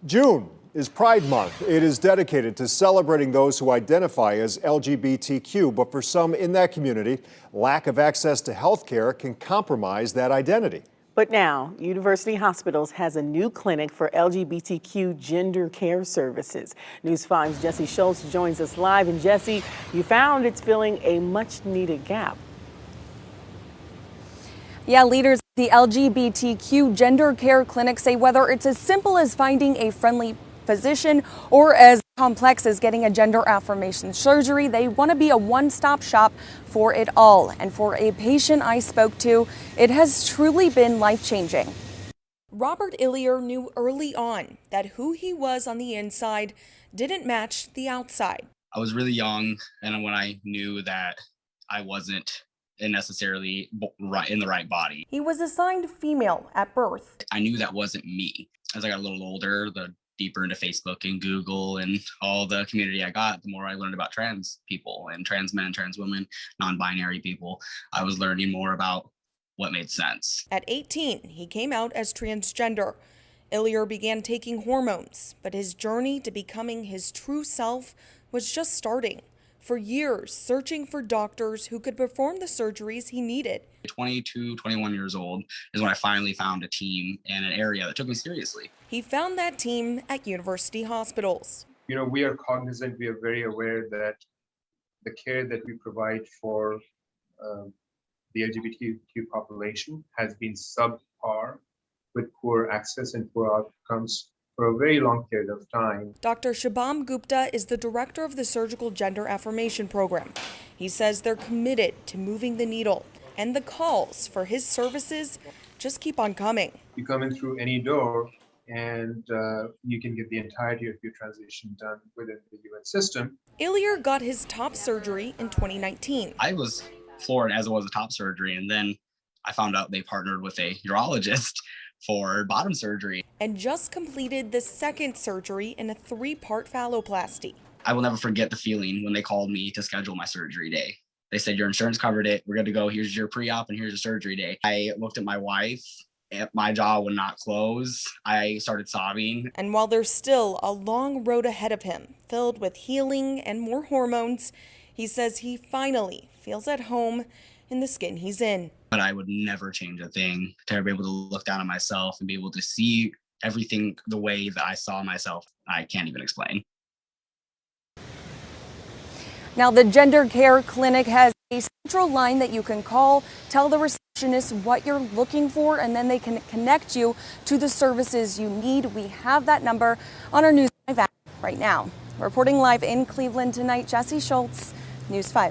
June is Pride Month. It is dedicated to celebrating those who identify as LGBTQ, but for some in that community, lack of access to health care can compromise that identity. But now, University Hospitals has a new clinic for LGBTQ gender care services. News 5's Jesse Schultz joins us live. And Jesse, you found it's filling a much-needed gap. Yeah, leaders at the LGBTQ gender care clinic say whether it's as simple as finding a friendly physician or as complex as getting a gender affirmation surgery, they want to be a one-stop shop for it all. And for a patient I spoke to, it has truly been life-changing. Robert Illier knew early on that who he was on the inside didn't match the outside. I was really young, and when I knew that I wasn't necessarily in the right body. He was assigned female at birth. I knew that wasn't me. As I got a little older, the deeper into Facebook and Google and all the community I got, the more I learned about trans people and trans men, trans women, non-binary people. I was learning more about what made sense. At 18, he came out as transgender. Illier began taking hormones, but his journey to becoming his true self was just starting. For years, searching for doctors who could perform the surgeries he needed. 22, 21 years old is when I finally found a team in an area that took me seriously. He found that team at University Hospitals. We are cognizant, we are very aware that the care that we provide for the LGBTQ population has been subpar with poor access and poor outcomes for a very long period of time. Dr. Shabam Gupta is the director of the Surgical Gender Affirmation Program. He says they're committed to moving the needle, and the calls for his services just keep on coming. You come in through any door and you can get the entirety of your transition done within the UN system. Illier got his top surgery in 2019. I was floored as it was a top surgery, and then I found out they partnered with a urologist for bottom surgery. And just completed the second surgery in a 3-part phalloplasty. I will never forget the feeling when they called me to schedule my surgery day. They said, your insurance covered it. We're good to go. Here's your pre-op and here's your surgery day. I looked at my wife. My jaw would not close. I started sobbing. And while there's still a long road ahead of him, filled with healing and more hormones, he says he finally feels at home in the skin he's in. But I would never change a thing to be able to look down on myself and be able to see everything the way that I saw myself. I can't even explain. Now, the Gender Care Clinic has a central line that you can call, tell the receptionist what you're looking for, and then they can connect you to the services you need. We have that number on our News 5 app right now. Reporting live in Cleveland tonight, Jesse Schultz, News 5.